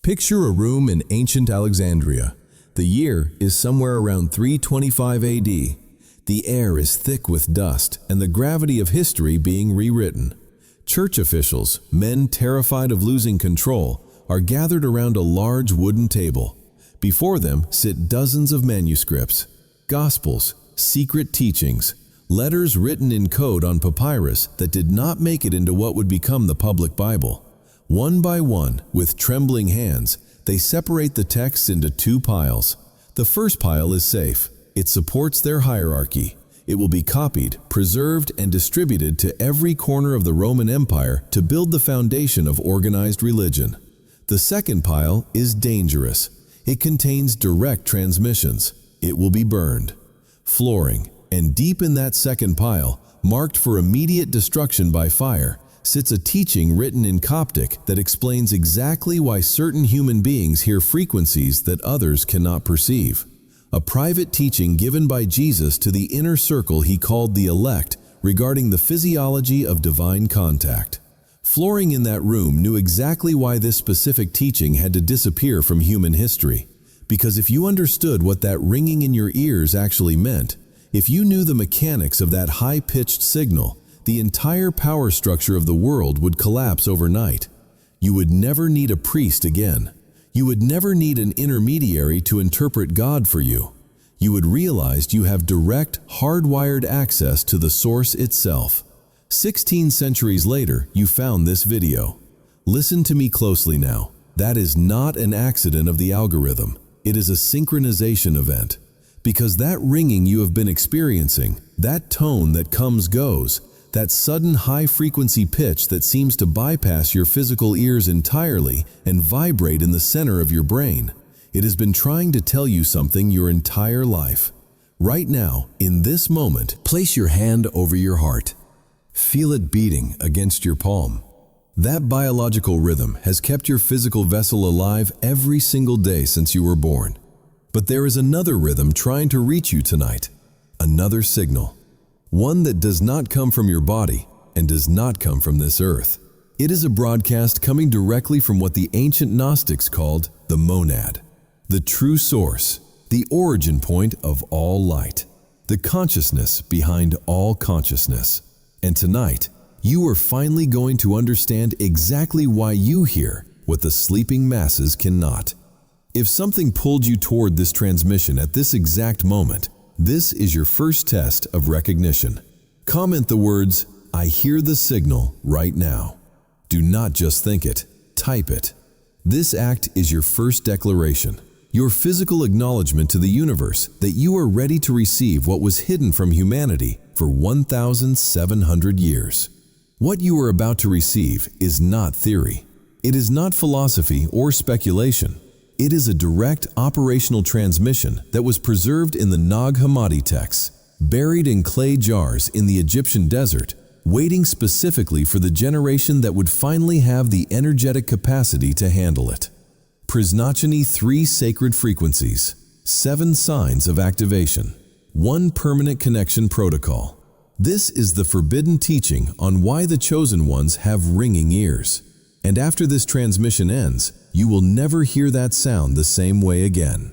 Picture a room in ancient Alexandria. The year is somewhere around 325 AD. The air is thick with dust and the gravity of history being rewritten. Church officials, men terrified of losing control, are gathered around a large wooden table. Before them sit dozens of manuscripts, gospels, secret teachings, letters written in code on papyrus that did not make it into what would become the public Bible. One by one, with trembling hands, they separate the texts into two piles. The first pile is safe. It supports their hierarchy. It will be copied, preserved, and distributed to every corner of the Roman Empire to build the foundation of organized religion. The second pile is dangerous. It contains direct transmissions. It will be burned. Flooring, and deep in that second pile, marked for immediate destruction by fire, sits a teaching written in Coptic that explains exactly why certain human beings hear frequencies that others cannot perceive. A private teaching given by Jesus to the inner circle he called the elect regarding the physiology of divine contact. Flooring in that room knew exactly why this specific teaching had to disappear from human history. Because if you understood what that ringing in your ears actually meant, if you knew the mechanics of that high-pitched signal, the entire power structure of the world would collapse overnight. You would never need a priest again. You would never need an intermediary to interpret God for you. You would realize you have direct, hardwired access to the source itself. 16 centuries later, you found this video. Listen to me closely now. That is not an accident of the algorithm. It is a synchronization event. Because that ringing you have been experiencing, that tone that comes-goes, that sudden high-frequency pitch that seems to bypass your physical ears entirely and vibrate in the center of your brain, it has been trying to tell you something your entire life. Right now, in this moment, place your hand over your heart. Feel it beating against your palm. That biological rhythm has kept your physical vessel alive every single day since you were born. But there is another rhythm trying to reach you tonight. Another signal. One that does not come from your body and does not come from this earth. It is a broadcast coming directly from what the ancient Gnostics called the monad, the true source, the origin point of all light, the consciousness behind all consciousness. And tonight, you are finally going to understand exactly why you hear what the sleeping masses cannot. If something pulled you toward this transmission at this exact moment, this is your first test of recognition. Comment the words, "I hear the signal" right now. Do not just think it, type it. This act is your first declaration, your physical acknowledgement to the universe that you are ready to receive what was hidden from humanity for 1,700 years. What you are about to receive is not theory. It is not philosophy or speculation. It is a direct operational transmission that was preserved in the Nag Hammadi texts, buried in clay jars in the Egyptian desert, waiting specifically for the generation that would finally have the energetic capacity to handle it. Prisnachani 3 sacred frequencies, 7 signs of activation, 1 permanent connection protocol. This is the forbidden teaching on why the chosen ones have ringing ears. And after this transmission ends, you will never hear that sound the same way again.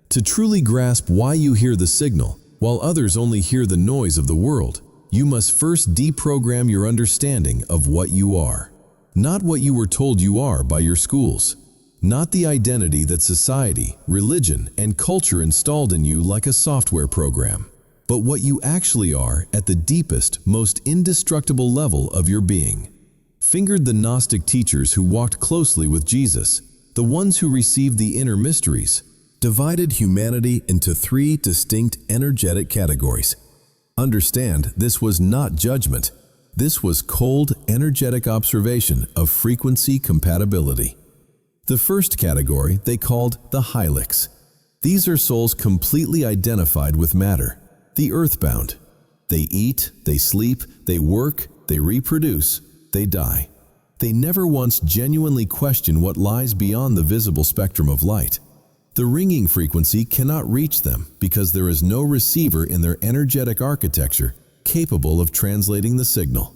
To truly grasp why you hear the signal, while others only hear the noise of the world, you must first deprogram your understanding of what you are. Not what you were told you are by your schools. Not the identity that society, religion, and culture installed in you like a software program. But what you actually are at the deepest, most indestructible level of your being. Fingered the Gnostic teachers who walked closely with Jesus, the ones who received the inner mysteries, divided humanity into 3 distinct energetic categories. Understand, this was not judgment. This was cold, energetic observation of frequency compatibility. The first category they called the Hylics. These are souls completely identified with matter, the earthbound. They eat, they sleep, they work, they reproduce, they die. They never once genuinely question what lies beyond the visible spectrum of light. The ringing frequency cannot reach them because there is no receiver in their energetic architecture capable of translating the signal.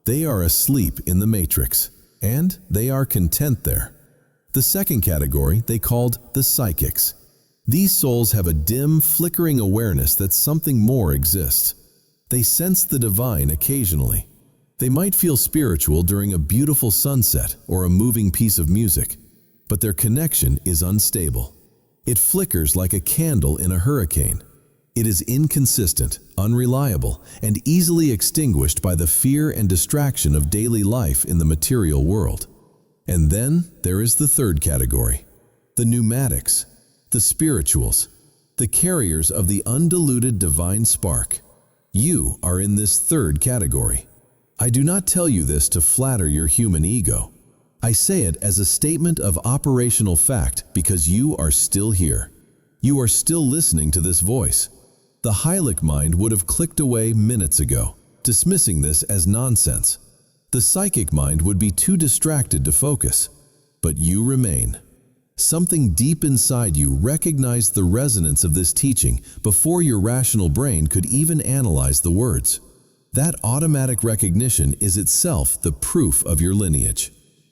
They are asleep in the matrix, and they are content there. The second category they called the psychics. These souls have a dim, flickering awareness that something more exists. They sense the divine occasionally. They might feel spiritual during a beautiful sunset or a moving piece of music, but their connection is unstable. It flickers like a candle in a hurricane. It is inconsistent, unreliable, and easily extinguished by the fear and distraction of daily life in the material world. And then there is the third category, the pneumatics, the spirituals, the carriers of the undiluted divine spark. You are in this third category. I do not tell you this to flatter your human ego. I say it as a statement of operational fact because you are still here. You are still listening to this voice. The Hylic mind would have clicked away minutes ago, dismissing this as nonsense. The psychic mind would be too distracted to focus. But you remain. Something deep inside you recognized the resonance of this teaching before your rational brain could even analyze the words. That automatic recognition is itself the proof of your lineage.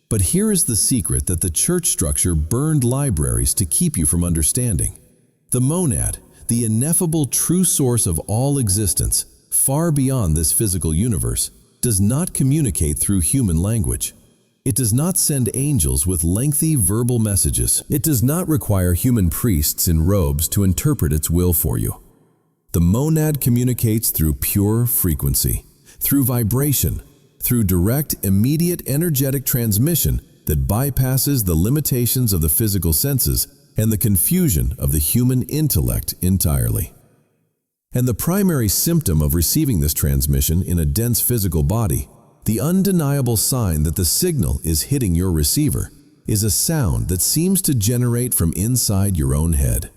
But here is the secret that the church structure burned libraries to keep you from understanding. The monad, the ineffable true source of all existence, far beyond this physical universe, does not communicate through human language. It does not send angels with lengthy verbal messages. It does not require human priests in robes to interpret its will for you. The monad communicates through pure frequency, through vibration, through direct, immediate energetic transmission that bypasses the limitations of the physical senses and the confusion of the human intellect entirely. And the primary symptom of receiving this transmission in a dense physical body, the undeniable sign that the signal is hitting your receiver, is a sound that seems to generate from inside your own head.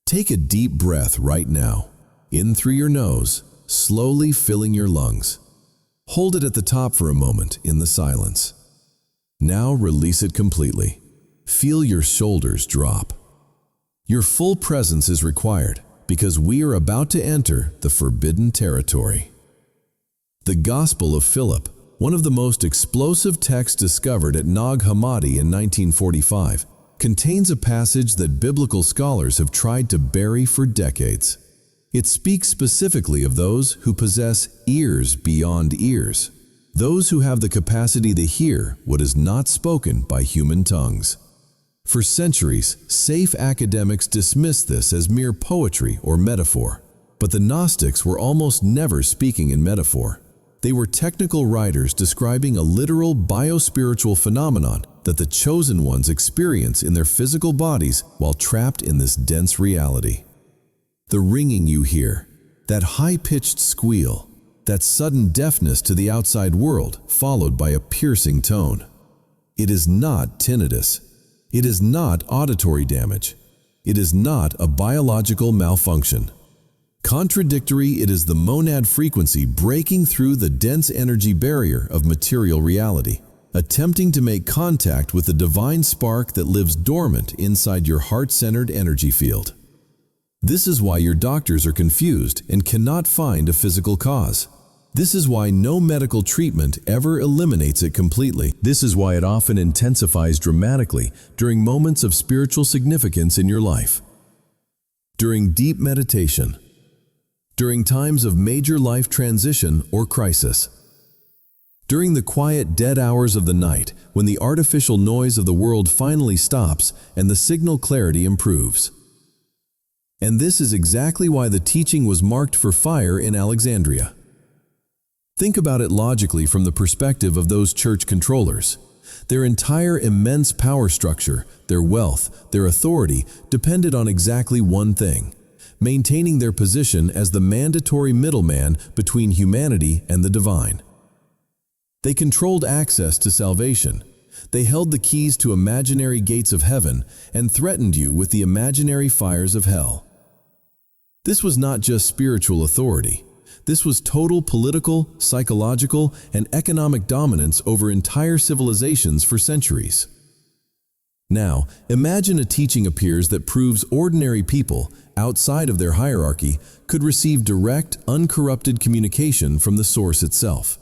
Take a deep breath right now, in through your nose, slowly filling your lungs. Hold it at the top for a moment in the silence. Now release it completely. Feel your shoulders drop. Your full presence is required because we are about to enter the forbidden territory. The Gospel of Philip, one of the most explosive texts discovered at Nag Hammadi in 1945, contains a passage that biblical scholars have tried to bury for decades. It speaks specifically of those who possess ears beyond ears, those who have the capacity to hear what is not spoken by human tongues. For centuries, safe academics dismissed this as mere poetry or metaphor, but the Gnostics were almost never speaking in metaphor. They were technical writers describing a literal biospiritual phenomenon that the chosen ones experience in their physical bodies while trapped in this dense reality. The ringing you hear, that high-pitched squeal, that sudden deafness to the outside world followed by a piercing tone. It is not tinnitus. It is not auditory damage. It is not a biological malfunction. Contradictory, it is the monad frequency breaking through the dense energy barrier of material reality, attempting to make contact with the divine spark that lives dormant inside your heart-centered energy field. This is why your doctors are confused and cannot find a physical cause. This is why no medical treatment ever eliminates it completely. This is why it often intensifies dramatically during moments of spiritual significance in your life. During deep meditation, during times of major life transition or crisis, during the quiet dead hours of the night when the artificial noise of the world finally stops and the signal clarity improves. And this is exactly why the teaching was marked for fire in Alexandria. Think about it logically from the perspective of those church controllers. Their entire immense power structure, their wealth, their authority depended on exactly one thing: maintaining their position as the mandatory middleman between humanity and the divine. They controlled access to salvation. They held the keys to imaginary gates of heaven and threatened you with the imaginary fires of hell. This was not just spiritual authority. This was total political, psychological, and economic dominance over entire civilizations for centuries. Now, imagine a teaching appears that proves ordinary people, outside of their hierarchy, could receive direct, uncorrupted communication from the source itself.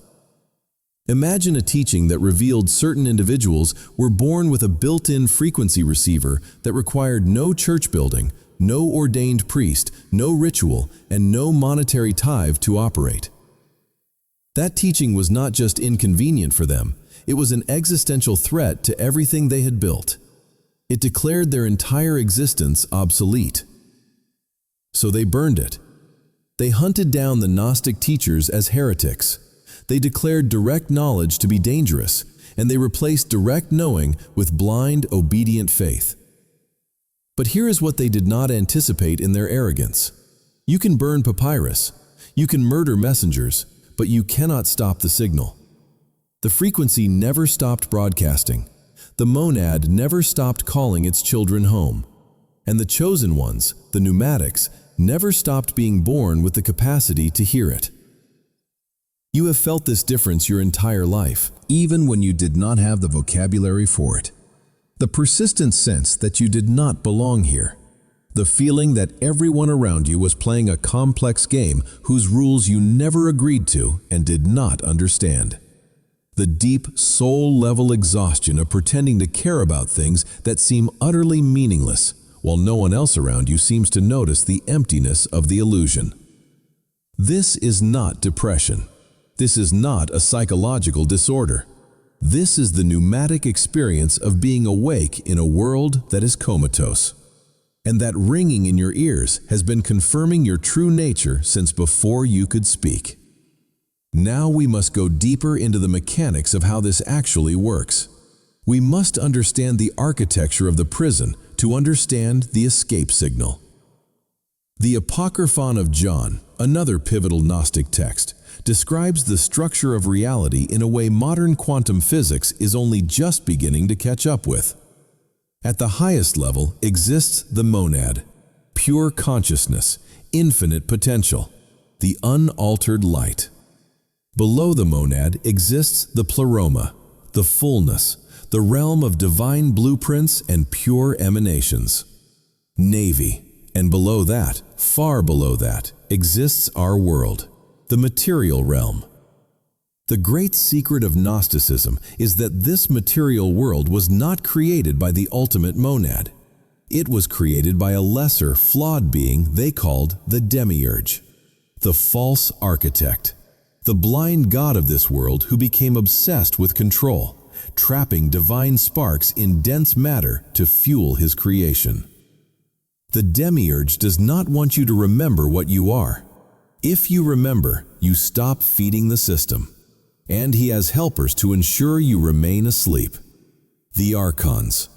Imagine a teaching that revealed certain individuals were born with a built-in frequency receiver that required no church building, no ordained priest, no ritual, and no monetary tithe to operate. That teaching was not just inconvenient for them, it was an existential threat to everything they had built. It declared their entire existence obsolete. So they burned it. They hunted down the Gnostic teachers as heretics. They declared direct knowledge to be dangerous, and they replaced direct knowing with blind, obedient faith. But here is what they did not anticipate in their arrogance. You can burn papyrus, you can murder messengers, but you cannot stop the signal. The frequency never stopped broadcasting. The monad never stopped calling its children home. And the chosen ones, the pneumatics, never stopped being born with the capacity to hear it. You have felt this difference your entire life, even when you did not have the vocabulary for it. The persistent sense that you did not belong here. The feeling that everyone around you was playing a complex game whose rules you never agreed to and did not understand. The deep, soul-level exhaustion of pretending to care about things that seem utterly meaningless, while no one else around you seems to notice the emptiness of the illusion. This is not depression. This is not a psychological disorder. This is the pneumatic experience of being awake in a world that is comatose. And that ringing in your ears has been confirming your true nature since before you could speak. Now we must go deeper into the mechanics of how this actually works. We must understand the architecture of the prison to understand the escape signal. The Apocryphon of John, another pivotal Gnostic text, describes the structure of reality in a way modern quantum physics is only just beginning to catch up with. At the highest level exists the monad, pure consciousness, infinite potential, the unaltered light. Below the monad exists the pleroma, the fullness, the realm of divine blueprints and pure emanations. Navy, and below that, far below that, exists our world, the material realm. The great secret of Gnosticism is that this material world was not created by the ultimate monad. It was created by a lesser, flawed being they called the demiurge, the false architect, the blind god of this world who became obsessed with control, trapping divine sparks in dense matter to fuel his creation. The demiurge does not want you to remember what you are. If you remember, you stop feeding the system. And he has helpers to ensure you remain asleep. The Archons,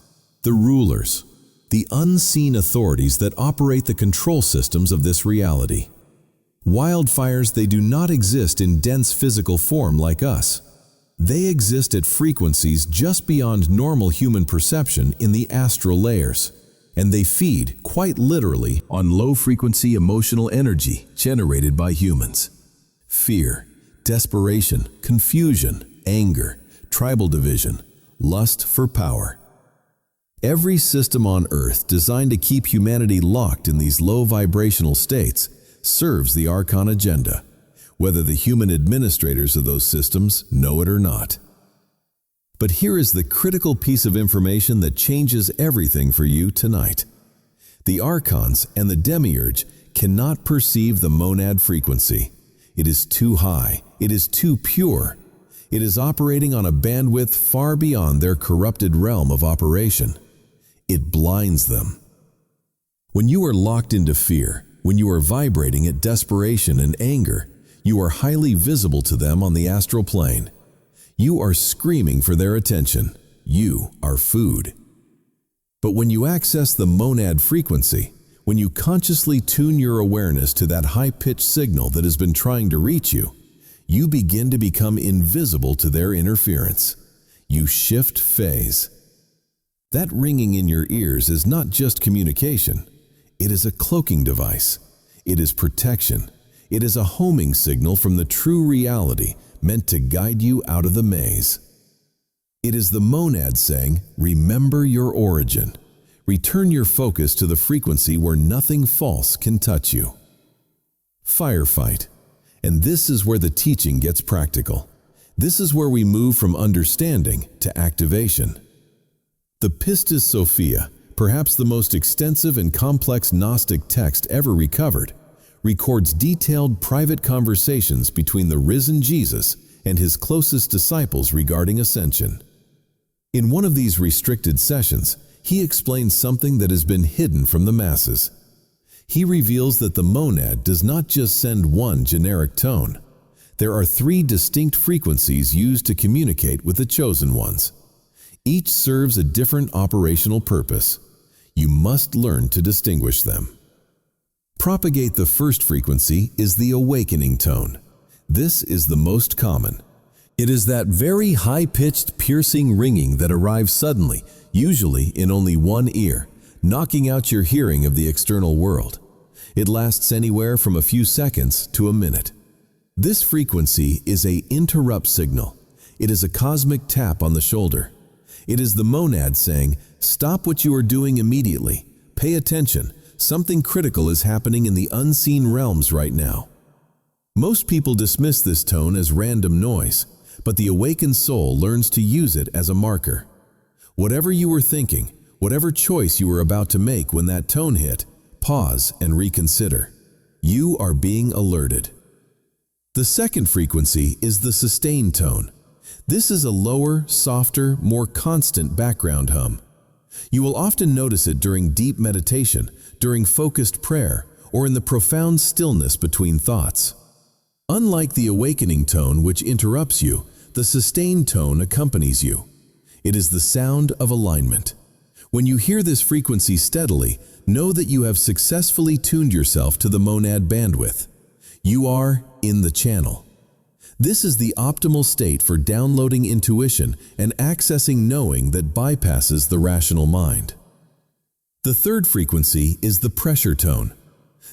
the rulers, the unseen authorities that operate the control systems of this reality. Wildfires, they do not exist in dense physical form like us. They exist at frequencies just beyond normal human perception in the astral layers. And they feed, quite literally, on low-frequency emotional energy generated by humans. Fear, desperation, confusion, anger, tribal division, lust for power. Every system on Earth designed to keep humanity locked in these low vibrational states serves the Archon agenda, whether the human administrators of those systems know it or not. But here is the critical piece of information that changes everything for you tonight. The Archons and the demiurge cannot perceive the monad frequency. It is too high. It is too pure. It is operating on a bandwidth far beyond their corrupted realm of operation. It blinds them. When you are locked into fear, when you are vibrating at desperation and anger, you are highly visible to them on the astral plane. You are screaming for their attention. You are food. But when you access the monad frequency, when you consciously tune your awareness to that high-pitched signal that has been trying to reach you, you begin to become invisible to their interference. You shift phase. That ringing in your ears is not just communication. It is a cloaking device. It is protection. It is a homing signal from the true reality meant to guide you out of the maze. It is the monad saying, remember your origin. Return your focus to the frequency where nothing false can touch you. Firefight. And this is where the teaching gets practical. This is where we move from understanding to activation. The Pistis Sophia, perhaps the most extensive and complex Gnostic text ever recovered, records detailed private conversations between the risen Jesus and his closest disciples regarding ascension. In one of these restricted sessions, he explains something that has been hidden from the masses. He reveals that the monad does not just send one generic tone. There are 3 distinct frequencies used to communicate with the chosen ones. Each serves a different operational purpose. You must learn to distinguish them. Propagate the first frequency is the awakening tone. This is the most common. It is that very high-pitched, piercing ringing that arrives suddenly, usually in only one ear, knocking out your hearing of the external world. It lasts anywhere from a few seconds to a minute. This frequency is an interrupt signal. It is a cosmic tap on the shoulder. It is the monad saying, "Stop what you are doing immediately. Pay attention. Something critical is happening in the unseen realms right now." Most people dismiss this tone as random noise, but the awakened soul learns to use it as a marker. Whatever you were thinking, whatever choice you were about to make when that tone hit, pause and reconsider. You are being alerted. The second frequency is the sustained tone. This is a lower, softer, more constant background hum. You will often notice it during deep meditation, during focused prayer, or in the profound stillness between thoughts. Unlike the awakening tone which interrupts you, the sustained tone accompanies you. It is the sound of alignment. When you hear this frequency steadily, know that you have successfully tuned yourself to the monad bandwidth. You are in the channel. This is the optimal state for downloading intuition and accessing knowing that bypasses the rational mind. The third frequency is the pressure tone.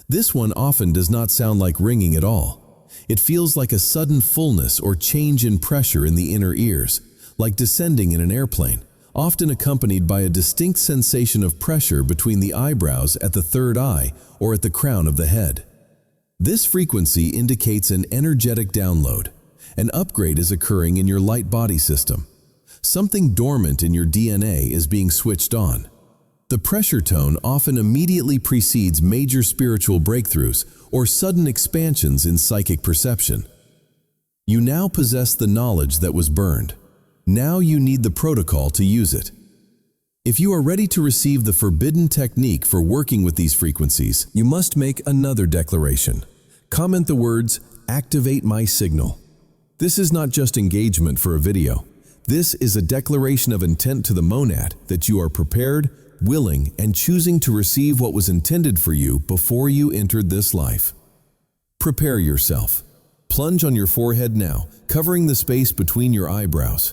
This one often does not sound like ringing at all. It feels like a sudden fullness or change in pressure in the inner ears, like descending in an airplane, often accompanied by a distinct sensation of pressure between the eyebrows at the third eye or at the crown of the head. This frequency indicates an energetic download. An upgrade is occurring in your light body system. Something dormant in your DNA is being switched on. The pressure tone often immediately precedes major spiritual breakthroughs or sudden expansions in psychic perception. You now possess the knowledge that was burned. Now you need the protocol to use it. If you are ready to receive the forbidden technique for working with these frequencies, you must make another declaration. Comment the words, "Activate my signal." This is not just engagement for a video. This is a declaration of intent to the monad that you are prepared, willing, and choosing to receive what was intended for you before you entered this life. Prepare yourself. Plunge on your forehead now, covering the space between your eyebrows.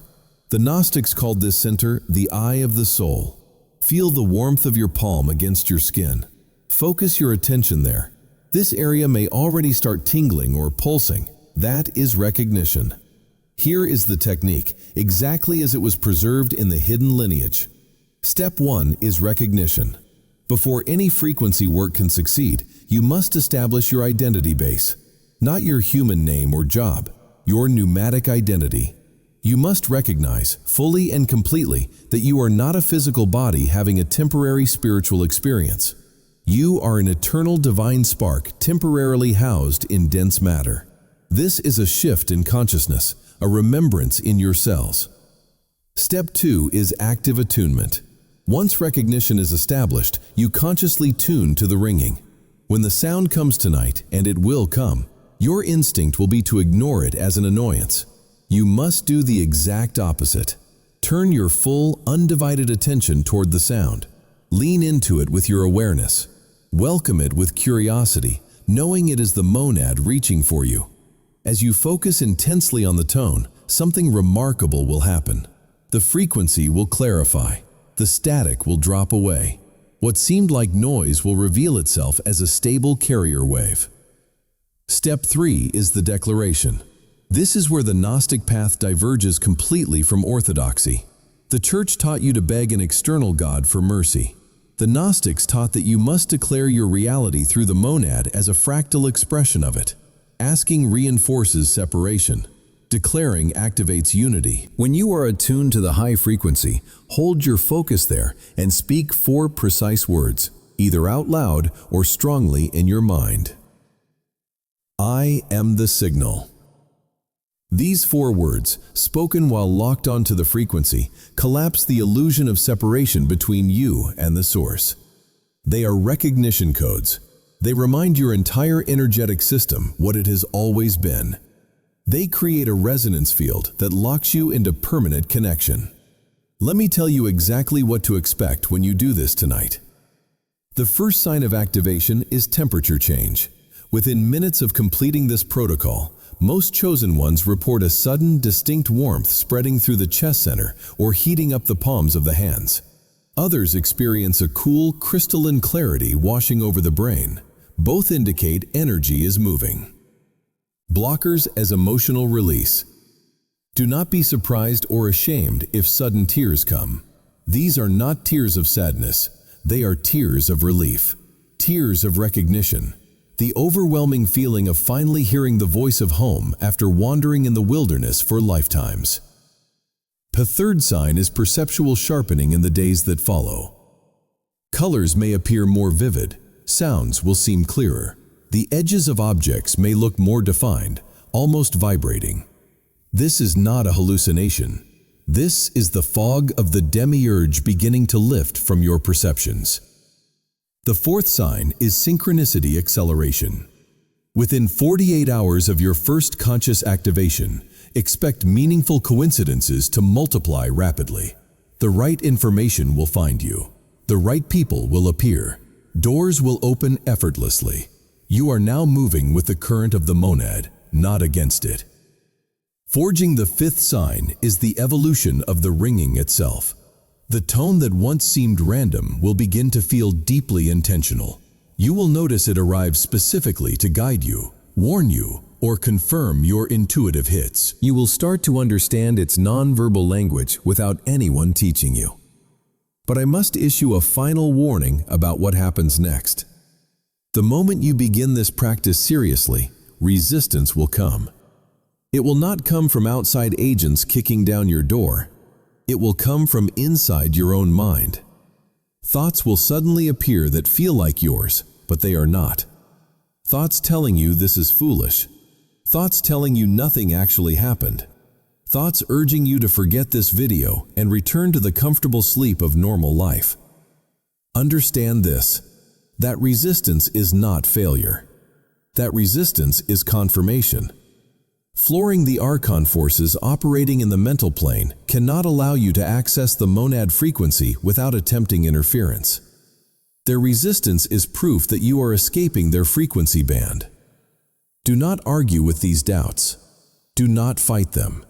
The Gnostics called this center the eye of the soul. Feel the warmth of your palm against your skin. Focus your attention there. This area may already start tingling or pulsing. That is recognition. Here is the technique, exactly as it was preserved in the hidden lineage. Step 1 is recognition. Before any frequency work can succeed, you must establish your identity base. Not your human name or job, your pneumatic identity. You must recognize, fully and completely, that you are not a physical body having a temporary spiritual experience. You are an eternal divine spark temporarily housed in dense matter. This is a shift in consciousness, a remembrance in your cells. Step 2 is active attunement. Once recognition is established, you consciously tune to the ringing. When the sound comes tonight, and it will come, your instinct will be to ignore it as an annoyance. You must do the exact opposite. Turn your full, undivided attention toward the sound. Lean into it with your awareness. Welcome it with curiosity, knowing it is the monad reaching for you. As you focus intensely on the tone, something remarkable will happen. The frequency will clarify. The static will drop away. What seemed like noise will reveal itself as a stable carrier wave. Step 3 is the declaration. This is where the Gnostic path diverges completely from orthodoxy. The Church taught you to beg an external God for mercy. The Gnostics taught that you must declare your reality through the monad as a fractal expression of it. Asking reinforces separation. Declaring activates unity. When you are attuned to the high frequency, hold your focus there and speak 4 precise words, either out loud or strongly in your mind. I am the signal. These 4 words, spoken while locked onto the frequency, collapse the illusion of separation between you and the source. They are recognition codes. They remind your entire energetic system what it has always been. They create a resonance field that locks you into permanent connection. Let me tell you exactly what to expect when you do this tonight. The first sign of activation is temperature change. Within minutes of completing this protocol, most chosen ones report a sudden, distinct warmth spreading through the chest center or heating up the palms of the hands. Others experience a cool, crystalline clarity washing over the brain. Both indicate energy is moving. Blockers as emotional release. Do not be surprised or ashamed if sudden tears come. These are not tears of sadness. They are tears of relief, tears of recognition. The overwhelming feeling of finally hearing the voice of home after wandering in the wilderness for lifetimes. The third sign is perceptual sharpening in the days that follow. Colors may appear more vivid, sounds will seem clearer. The edges of objects may look more defined, almost vibrating. This is not a hallucination. This is the fog of the demiurge beginning to lift from your perceptions. The fourth sign is synchronicity acceleration. Within 48 hours of your first conscious activation, expect meaningful coincidences to multiply rapidly. The right information will find you. The right people will appear. Doors will open effortlessly. You are now moving with the current of the monad, not against it. Forging the fifth sign is the evolution of the ringing itself. The tone that once seemed random will begin to feel deeply intentional. You will notice it arrive specifically to guide you, warn you, or confirm your intuitive hits. You will start to understand its nonverbal language without anyone teaching you. But I must issue a final warning about what happens next. The moment you begin this practice seriously, resistance will come. It will not come from outside agents kicking down your door. It will come from inside your own mind. Thoughts will suddenly appear that feel like yours, but they are not. Thoughts telling you this is foolish. Thoughts telling you nothing actually happened. Thoughts urging you to forget this video and return to the comfortable sleep of normal life. Understand this. That resistance is not failure. That resistance is confirmation. Flooring the Archon forces operating in the mental plane cannot allow you to access the monad frequency without attempting interference. Their resistance is proof that you are escaping their frequency band. Do not argue with these doubts. Do not fight them.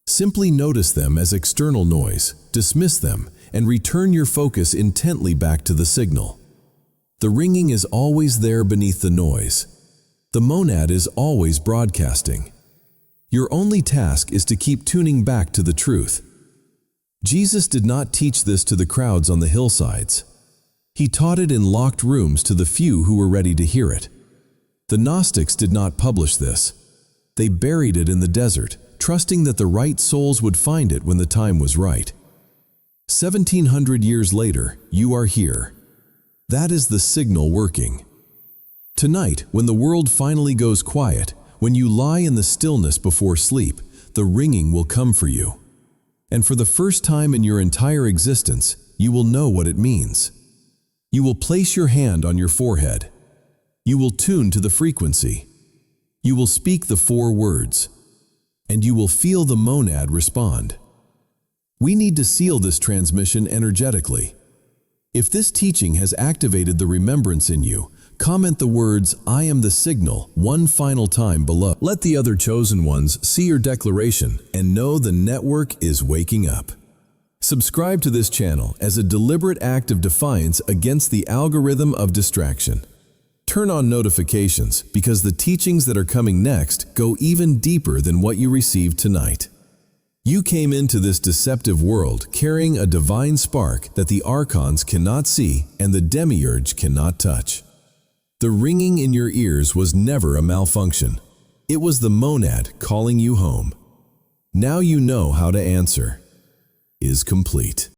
Simply notice them as external noise, dismiss them, and return your focus intently back to the signal. The ringing is always there beneath the noise. The monad is always broadcasting. Your only task is to keep tuning back to the truth. Jesus did not teach this to the crowds on the hillsides. He taught it in locked rooms to the few who were ready to hear it. The Gnostics did not publish this. They buried it in the desert, trusting that the right souls would find it when the time was right. 1700 years later, you are here. That is the signal working. Tonight, when the world finally goes quiet, when you lie in the stillness before sleep, the ringing will come for you. And for the first time in your entire existence, you will know what it means. You will place your hand on your forehead. You will tune to the frequency. You will speak the 4 words. And you will feel the monad respond. We need to seal this transmission energetically. If this teaching has activated the remembrance in you, comment the words, "I am the signal," one final time below. Let the other chosen ones see your declaration and know the network is waking up. Subscribe to this channel as a deliberate act of defiance against the algorithm of distraction. Turn on notifications because the teachings that are coming next go even deeper than what you received tonight. You came into this deceptive world carrying a divine spark that the Archons cannot see and the demiurge cannot touch. The ringing in your ears was never a malfunction. It was the monad calling you home. Now you know how to answer. Is complete.